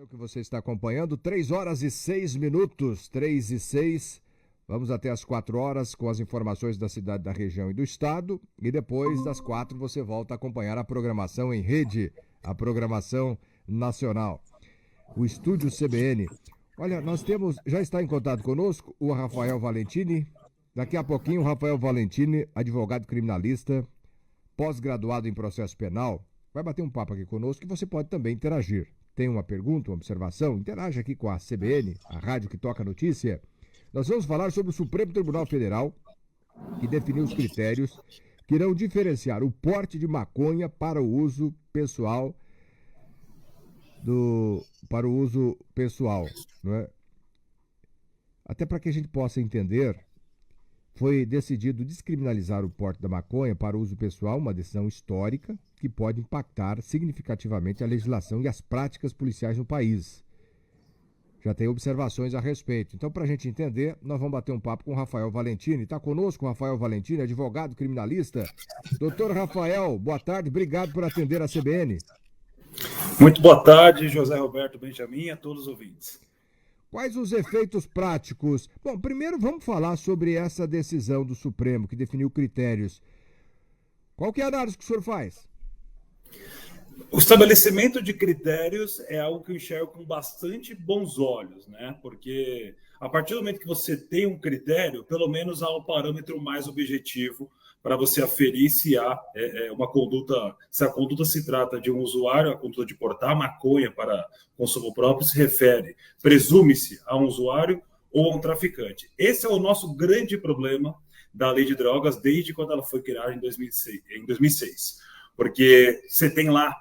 Que você está acompanhando, 3h06, 3h06. Vamos até as 4 horas com as informações da cidade, da região e do estado. E depois das 4 você volta a acompanhar a programação em rede, a programação nacional. O Estúdio CBN. Olha, já está em contato conosco o Rafael Valentini. Daqui a pouquinho o Rafael Valentini, advogado criminalista, pós-graduado em processo penal, vai bater um papo aqui conosco e você pode também interagir. Tem uma pergunta, uma observação? Interage aqui com a CBN, a rádio que toca a notícia. Nós vamos falar sobre o Supremo Tribunal Federal, que definiu os critérios que irão diferenciar o porte de maconha para o uso pessoal, não é? Até para que a gente possa entender, foi decidido descriminalizar o porte da maconha para uso pessoal, uma decisão histórica que pode impactar significativamente a legislação e as práticas policiais no país. Já tem observações a respeito. Então, para a gente entender, nós vamos bater um papo com o Rafael Valentini. Está conosco o Rafael Valentini, advogado criminalista. Doutor Rafael, boa tarde, obrigado por atender a CBN. Muito boa tarde, José Roberto Benjamin, a todos os ouvintes. Quais os efeitos práticos? Bom, primeiro vamos falar sobre essa decisão do Supremo, que definiu critérios. Qual que é a análise que o senhor faz? O estabelecimento de critérios é algo que eu enxergo com bastante bons olhos, né? Porque a partir do momento que você tem um critério, pelo menos há um parâmetro mais objetivo para você aferir se há uma conduta, se a conduta se trata de um usuário, a conduta de portar maconha para consumo próprio se refere, presume-se a um usuário ou a um traficante. Esse é o nosso grande problema da lei de drogas desde quando ela foi criada em 2006. Porque você tem lá,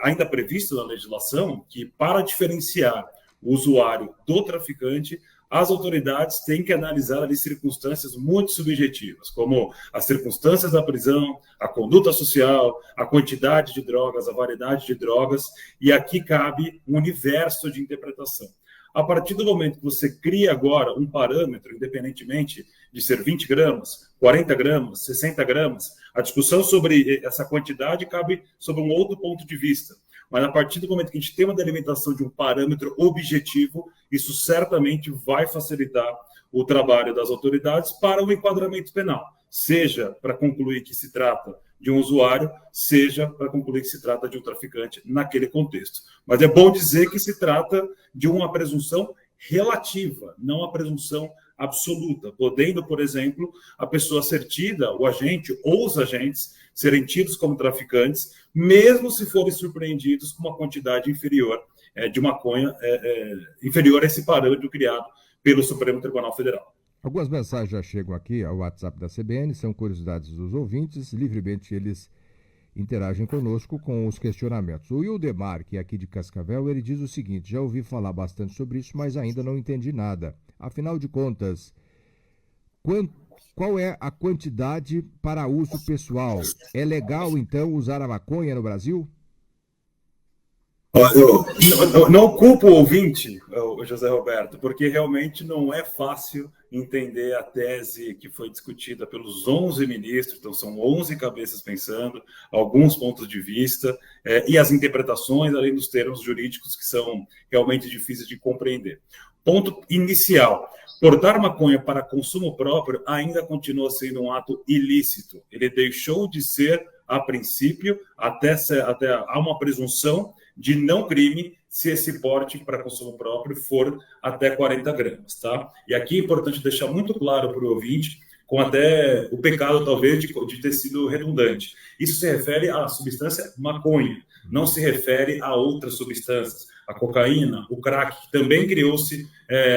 ainda previsto na legislação, que para diferenciar o usuário do traficante, as autoridades têm que analisar ali circunstâncias muito subjetivas, como as circunstâncias da prisão, a conduta social, a quantidade de drogas, a variedade de drogas, e aqui cabe um universo de interpretação. A partir do momento que você cria agora um parâmetro, independentemente de ser 20 gramas, 40 gramas, 60 gramas, a discussão sobre essa quantidade cabe sob um outro ponto de vista. Mas a partir do momento que a gente tem uma delimitação de um parâmetro objetivo, isso certamente vai facilitar o trabalho das autoridades para o enquadramento penal, seja para concluir que se trata de um usuário, seja para concluir que se trata de um traficante naquele contexto. Mas é bom dizer que se trata de uma presunção relativa, não a presunção absoluta, podendo, por exemplo, a pessoa ser tida, o agente ou os agentes, serem tidos como traficantes, mesmo se forem surpreendidos com uma quantidade inferior de maconha, inferior a esse parâmetro criado pelo Supremo Tribunal Federal. Algumas mensagens já chegam aqui ao WhatsApp da CBN, são curiosidades dos ouvintes, livremente eles interagem conosco com os questionamentos. O Ildemar, que é aqui de Cascavel, ele diz o seguinte: já ouvi falar bastante sobre isso, mas ainda não entendi nada. Afinal de contas, qual é a quantidade para uso pessoal? É legal, então, usar a maconha no Brasil? Eu não culpo o ouvinte, o José Roberto, porque realmente não é fácil entender a tese que foi discutida pelos 11 ministros, então são 11 cabeças pensando, alguns pontos de vista, e as interpretações, além dos termos jurídicos que são realmente difíceis de compreender. Ponto inicial: portar maconha para consumo próprio ainda continua sendo um ato ilícito. Ele deixou de ser, a princípio, até há uma presunção de não crime se esse porte para consumo próprio for até 40 gramas, tá? E aqui é importante deixar muito claro para o ouvinte, com até o pecado, talvez, de ter sido redundante. Isso se refere à substância maconha, não se refere a outras substâncias. A cocaína, o crack, também criou-se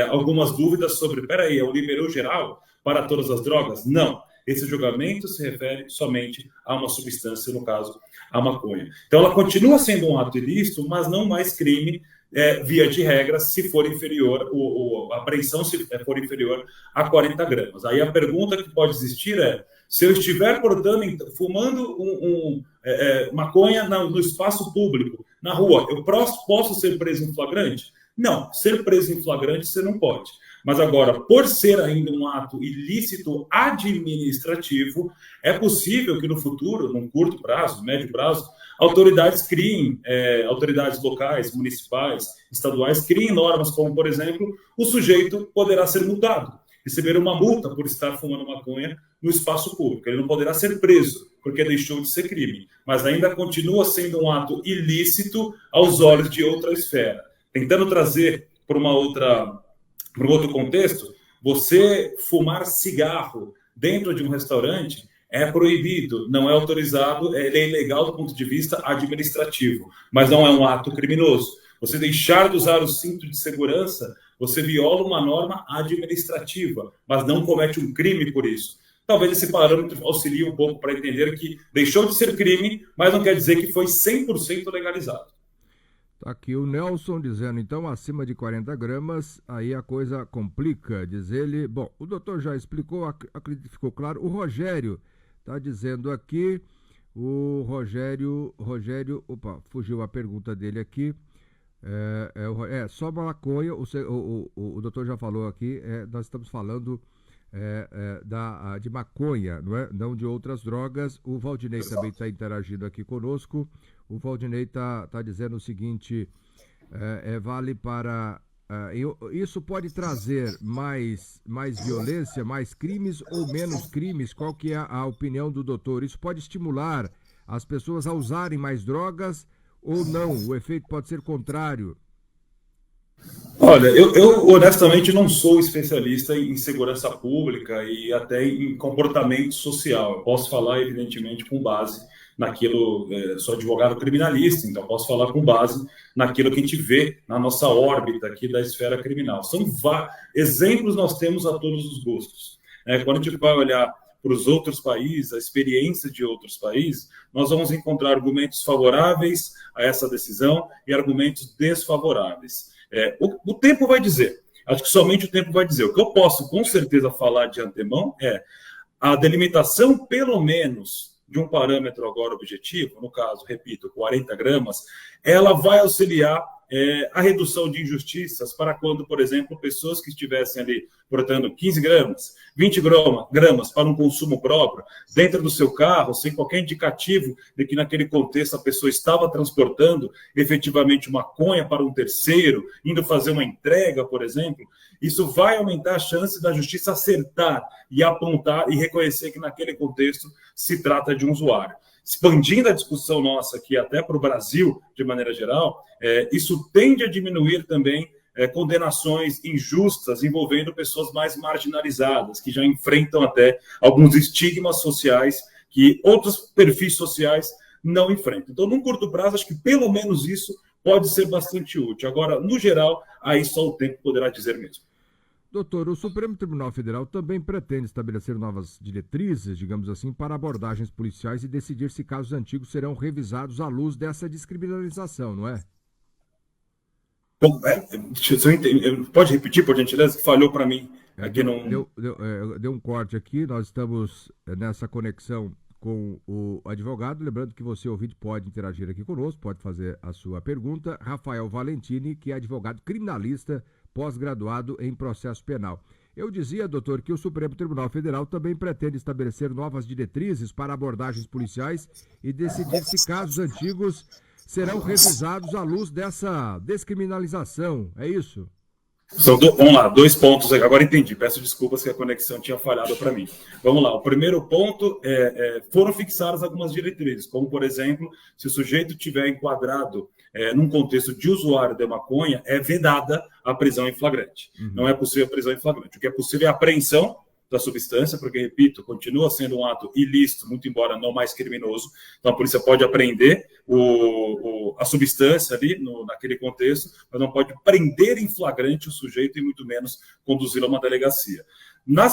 algumas dúvidas sobre, peraí, é o liberou geral para todas as drogas? Não. Esse julgamento se refere somente a uma substância, no caso, a maconha. Então, ela continua sendo um ato ilícito, mas não mais crime, via de regra, se for inferior, a apreensão se for inferior a 40 gramas. Aí a pergunta que pode existir é: se eu estiver fumando maconha no espaço público, na rua, eu posso ser preso em flagrante? Não, ser preso em flagrante você não pode. Mas agora, por ser ainda um ato ilícito administrativo, é possível que no futuro, num curto prazo, médio prazo, autoridades criem, autoridades locais, municipais, estaduais, criem normas como, por exemplo, o sujeito poderá ser multado, receber uma multa por estar fumando maconha no espaço público. Ele não poderá ser preso, porque deixou de ser crime, mas ainda continua sendo um ato ilícito aos olhos de outra esfera. Tentando trazer para um outro contexto, você fumar cigarro dentro de um restaurante é proibido, não é autorizado, ele é ilegal do ponto de vista administrativo, mas não é um ato criminoso. Você deixar de usar o cinto de segurança, você viola uma norma administrativa, mas não comete um crime por isso. Talvez esse parâmetro auxilie um pouco para entender que deixou de ser crime, mas não quer dizer que foi 100% legalizado. Tá aqui o Nelson dizendo, então, acima de 40 gramas, aí a coisa complica, diz ele. Bom, o doutor já explicou, acredito que ficou claro. O Rogério está dizendo aqui, o Rogério, opa, fugiu a pergunta dele aqui. Só maconha, o doutor já falou aqui, nós estamos falando de maconha, não é? Não de outras drogas. O Valdinei também está interagindo aqui conosco. O Valdinei está dizendo o seguinte, vale para... isso pode trazer mais violência, mais crimes ou menos crimes? Qual que é a opinião do doutor? Isso pode estimular as pessoas a usarem mais drogas ou não? O efeito pode ser contrário? Olha, eu honestamente não sou especialista em segurança pública e até em comportamento social. Eu posso falar, evidentemente, com base naquilo, sou advogado criminalista, então posso falar com base naquilo que a gente vê na nossa órbita aqui da esfera criminal. São exemplos nós temos a todos os gostos. Quando a gente vai olhar para os outros países, a experiência de outros países, nós vamos encontrar argumentos favoráveis a essa decisão e argumentos desfavoráveis. O tempo vai dizer, acho que somente o tempo vai dizer. O que eu posso com certeza falar de antemão é a delimitação, pelo menos, de um parâmetro agora objetivo, no caso, repito, 40 gramas, ela vai auxiliar a redução de injustiças para quando, por exemplo, pessoas que estivessem ali portando 15 gramas, 20 gramas para um consumo próprio, dentro do seu carro, sem qualquer indicativo de que naquele contexto a pessoa estava transportando efetivamente maconha para um terceiro, indo fazer uma entrega, por exemplo, isso vai aumentar a chance da justiça acertar e apontar e reconhecer que naquele contexto se trata de um usuário. Expandindo a discussão nossa aqui até para o Brasil, de maneira geral, isso tende a diminuir também condenações injustas envolvendo pessoas mais marginalizadas, que já enfrentam até alguns estigmas sociais que outros perfis sociais não enfrentam. Então, num curto prazo, acho que pelo menos isso pode ser bastante útil. Agora, no geral, aí só o tempo poderá dizer mesmo. Doutor, o Supremo Tribunal Federal também pretende estabelecer novas diretrizes, digamos assim, para abordagens policiais e decidir se casos antigos serão revisados à luz dessa descriminalização, não é? Bom, pode repetir, por gentileza, que falhou para mim. Aqui deu um corte aqui, nós estamos nessa conexão com o advogado, lembrando que você, ouvinte, pode interagir aqui conosco, pode fazer a sua pergunta. Rafael Valentini, que é advogado criminalista, pós-graduado em processo penal. Eu dizia, doutor, que o Supremo Tribunal Federal também pretende estabelecer novas diretrizes para abordagens policiais e decidir se casos antigos serão revisados à luz dessa descriminalização, é isso? Vamos lá, 2 pontos. Agora entendi, peço desculpas que a conexão tinha falhado para mim. Vamos lá, o primeiro ponto foram fixadas algumas diretrizes, como, por exemplo, se o sujeito tiver enquadrado num contexto de usuário de maconha, é vedada a prisão em flagrante. Não é possível a prisão em flagrante. O que é possível é a apreensão da substância, porque, repito, continua sendo um ato ilícito, muito embora não mais criminoso. Então, a polícia pode apreender a substância ali, naquele contexto, mas não pode prender em flagrante o sujeito e muito menos conduzi-lo a uma delegacia.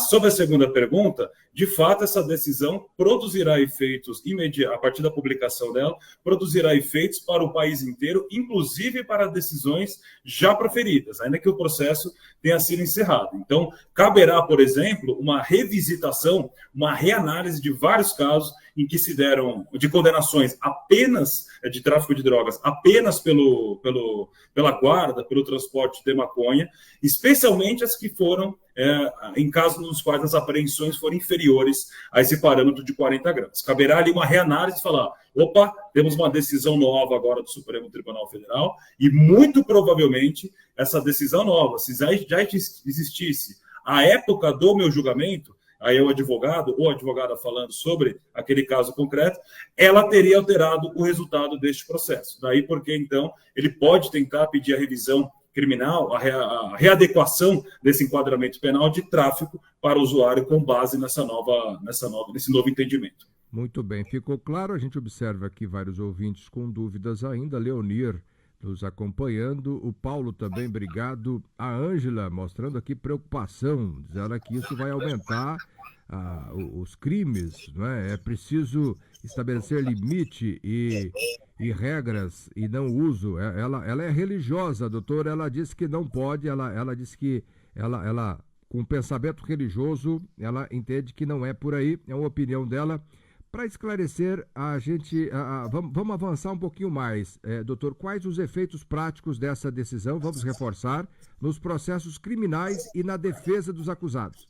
Sobre a segunda pergunta, de fato, essa decisão produzirá efeitos a partir da publicação dela, produzirá efeitos para o país inteiro, inclusive para decisões já proferidas, ainda que o processo tenha sido encerrado. Então, caberá, por exemplo, uma revisitação, uma reanálise de vários casos em que se deram de condenações apenas de tráfico de drogas, apenas pela guarda, pelo transporte de maconha, especialmente as que foram em casos nos quais as apreensões foram inferiores a esse parâmetro de 40 gramas. Caberá ali uma reanálise e falar, opa, temos uma decisão nova agora do Supremo Tribunal Federal e muito provavelmente essa decisão nova, se já existisse à época do meu julgamento, aí é o advogado ou a advogada falando sobre aquele caso concreto, ela teria alterado o resultado deste processo. Daí porque, então, ele pode tentar pedir a revisão criminal, a readequação desse enquadramento penal de tráfico para o usuário com base nesse novo entendimento. Muito bem, ficou claro. A gente observa aqui vários ouvintes com dúvidas ainda. Leonir nos acompanhando, o Paulo também, obrigado. A Ângela mostrando aqui preocupação, dizendo que isso vai aumentar os crimes, não é? É preciso estabelecer limite e regras e não uso. Ela é religiosa, doutor, ela disse que não pode, ela disse que ela com pensamento religioso, ela entende que não é por aí, é uma opinião dela. Para esclarecer, a gente vamos avançar um pouquinho mais. Doutor, quais os efeitos práticos dessa decisão, vamos reforçar, nos processos criminais e na defesa dos acusados?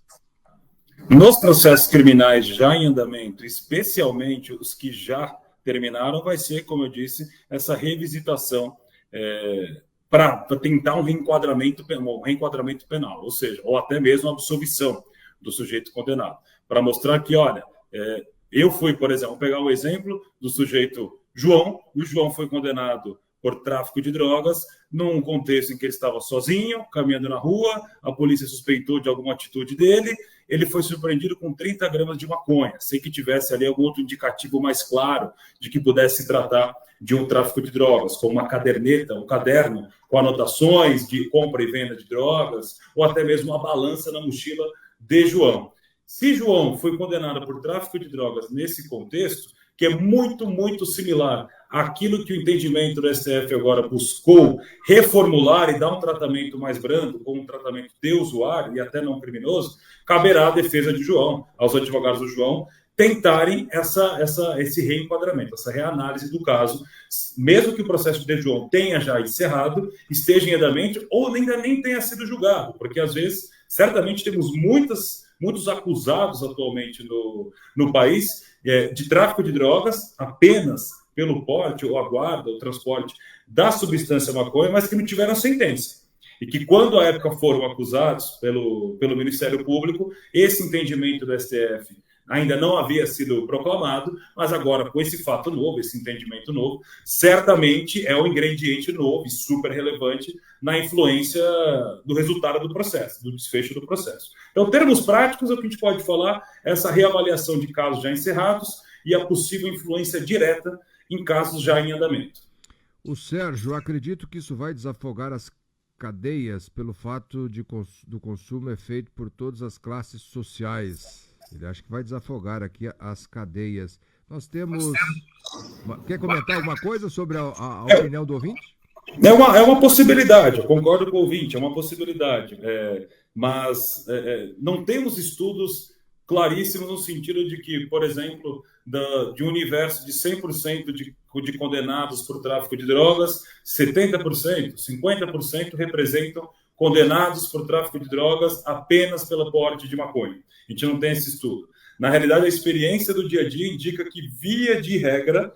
Nos processos criminais já em andamento, especialmente os que já terminaram, vai ser, como eu disse, essa revisitação para tentar um reenquadramento penal, ou seja, ou até mesmo a absolvição do sujeito condenado, para mostrar que, olha, eu fui, por exemplo, pegar o exemplo do sujeito João. O João foi condenado por tráfico de drogas num contexto em que ele estava sozinho, caminhando na rua, a polícia suspeitou de alguma atitude dele, ele foi surpreendido com 30 gramas de maconha, sem que tivesse ali algum outro indicativo mais claro de que pudesse se tratar de um tráfico de drogas, como uma caderneta, um caderno com anotações de compra e venda de drogas, ou até mesmo uma balança na mochila de João. Se João foi condenado por tráfico de drogas nesse contexto, que é muito, muito similar àquilo que o entendimento do STF agora buscou reformular e dar um tratamento mais brando, como um tratamento de usuário e até não criminoso, caberá à defesa de João, aos advogados do João, tentarem esse reenquadramento, essa reanálise do caso, mesmo que o processo de João tenha já encerrado, esteja em andamento ou ainda nem tenha sido julgado, porque às vezes, certamente temos muitos acusados atualmente no país de tráfico de drogas apenas pelo porte ou a guarda, o transporte da substância maconha, mas que não tiveram sentença. E que quando à época foram acusados pelo Ministério Público, esse entendimento do STF ainda não havia sido proclamado, mas agora com esse fato novo, esse entendimento novo, certamente é um ingrediente novo e super relevante na influência do resultado do processo, do desfecho do processo. Então, termos práticos, o que a gente pode falar é essa reavaliação de casos já encerrados e a possível influência direta em casos já em andamento. O Sérgio, acredito que isso vai desafogar as cadeias pelo fato do consumo é feito por todas as classes sociais. Ele acha que vai desafogar aqui as cadeias. Nós temos... Quer comentar alguma coisa sobre a opinião do ouvinte? É uma possibilidade, eu concordo com o ouvinte, é uma possibilidade. Mas não temos estudos claríssimos no sentido de que, por exemplo, de um universo de 100% de condenados por tráfico de drogas, 70%, 50% representam condenados por tráfico de drogas apenas pelo porte de maconha. A gente não tem esse estudo. Na realidade, a experiência do dia a dia indica que, via de regra,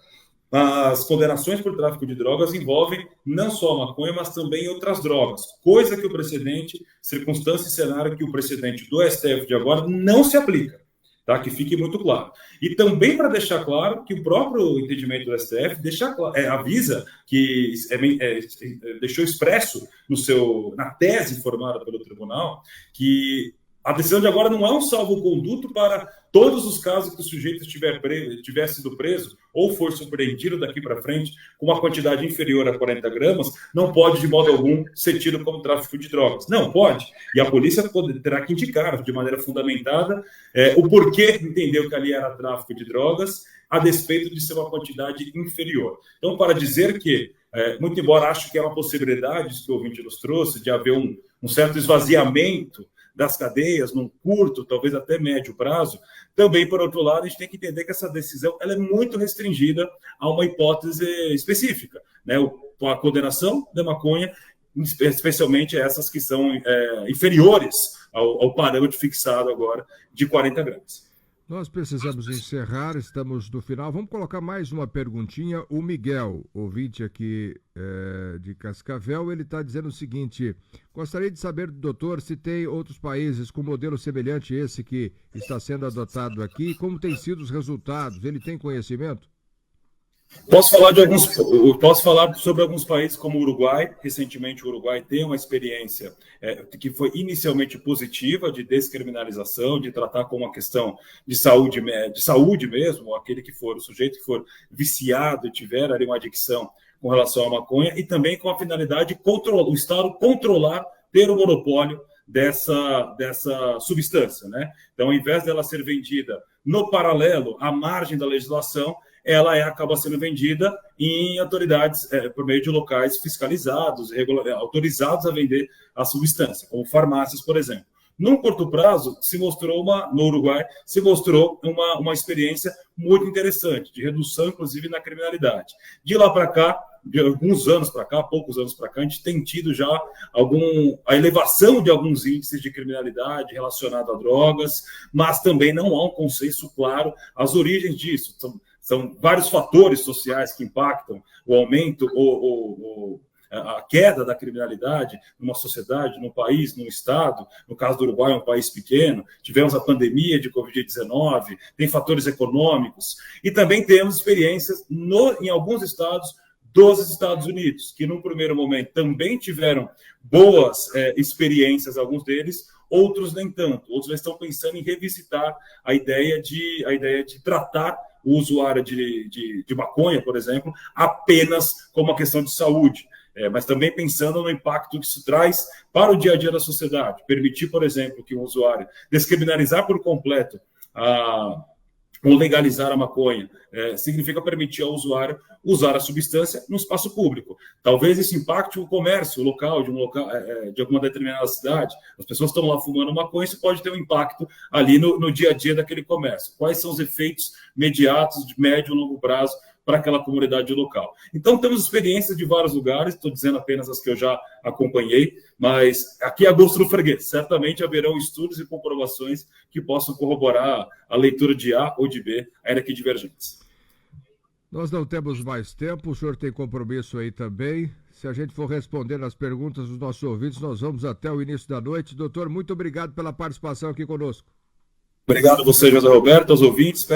as condenações por tráfico de drogas envolvem não só a maconha, mas também outras drogas, coisa que o precedente, circunstância e cenário que o precedente do STF de agora não se aplica, tá? Que fique muito claro. E também para deixar claro que o próprio entendimento do STF avisa que deixou expresso na tese formada pelo tribunal que a decisão de agora não é um salvo-conduto para todos os casos que o sujeito tiver sido preso ou for surpreendido daqui para frente com uma quantidade inferior a 40 gramas, não pode de modo algum ser tido como tráfico de drogas. Não, pode. E a polícia terá que indicar de maneira fundamentada o porquê entendeu que ali era tráfico de drogas, a despeito de ser uma quantidade inferior. Então, para dizer que, muito embora acho que é uma possibilidade, isso que o ouvinte nos trouxe, de haver um certo esvaziamento das cadeias, num curto, talvez até médio prazo, também, por outro lado, a gente tem que entender que essa decisão ela é muito restringida a uma hipótese específica, né? A condenação da maconha, especialmente essas que são inferiores ao parâmetro fixado agora de 40 gramas. Nós precisamos encerrar, estamos no final. Vamos colocar mais uma perguntinha. O Miguel, ouvinte aqui de Cascavel, ele está dizendo o seguinte: gostaria de saber do doutor se tem outros países com modelo semelhante a esse que está sendo adotado aqui, como têm sido os resultados? Ele tem conhecimento? Posso falar sobre alguns países como o Uruguai. Recentemente, o Uruguai tem uma experiência que foi inicialmente positiva de descriminalização, de tratar como uma questão de saúde mesmo, aquele que for, o sujeito que for viciado e tiver ali uma adicção com relação à maconha, e também com a finalidade de o Estado controlar, ter o monopólio dessa substância, né? Então, ao invés dela ser vendida no paralelo, à margem da legislação, ela acaba sendo vendida em autoridades por meio de locais fiscalizados, autorizados a vender a substância, como farmácias, por exemplo. Num curto prazo, no Uruguai, se mostrou uma experiência muito interessante, de redução, inclusive, na criminalidade. De lá para cá, de alguns anos para cá, poucos anos para cá, a gente tem tido já a elevação de alguns índices de criminalidade relacionado a drogas, mas também não há um consenso claro às origens disso. São vários fatores sociais que impactam o aumento ou a queda da criminalidade numa sociedade, num país, num estado. No caso do Uruguai, é um país pequeno. Tivemos a pandemia de Covid-19, tem fatores econômicos. E também temos experiências em alguns estados dos Estados Unidos, que num primeiro momento também tiveram boas experiências, alguns deles, outros nem tanto. Outros já estão pensando em revisitar a ideia de tratar o usuário de maconha, por exemplo, apenas como uma questão de saúde, mas também pensando no impacto que isso traz para o dia a dia da sociedade. Permitir, por exemplo, que um usuário descriminalizar por completo ou legalizar a maconha significa permitir ao usuário usar a substância no espaço público. Talvez isso impacte o comércio local, de alguma determinada cidade. As pessoas estão lá fumando maconha, isso pode ter um impacto ali no dia a dia daquele comércio. Quais são os efeitos imediatos de médio e longo prazo para aquela comunidade local? Então, temos experiências de vários lugares, estou dizendo apenas as que eu já acompanhei, mas aqui é a gosto do freguês. Certamente haverão estudos e comprovações que possam corroborar a leitura de A ou de B, ainda que divergentes. Nós não temos mais tempo, o senhor tem compromisso aí também. Se a gente for respondendo as perguntas dos nossos ouvintes, nós vamos até o início da noite. Doutor, muito obrigado pela participação aqui conosco. Obrigado a você, José Roberto, aos ouvintes.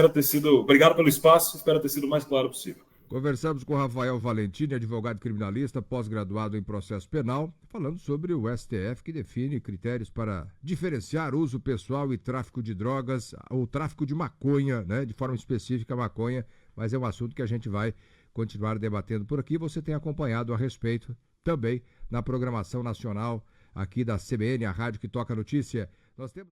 Obrigado pelo espaço, espero ter sido o mais claro possível. Conversamos com Rafael Valentini, advogado criminalista, pós-graduado em processo penal, falando sobre o STF, que define critérios para diferenciar uso pessoal e tráfico de drogas, ou tráfico de maconha, né, de forma específica maconha, mas é um assunto que a gente vai continuar debatendo por aqui. Você tem acompanhado a respeito também na programação nacional aqui da CBN, a rádio que toca notícia. Nós temos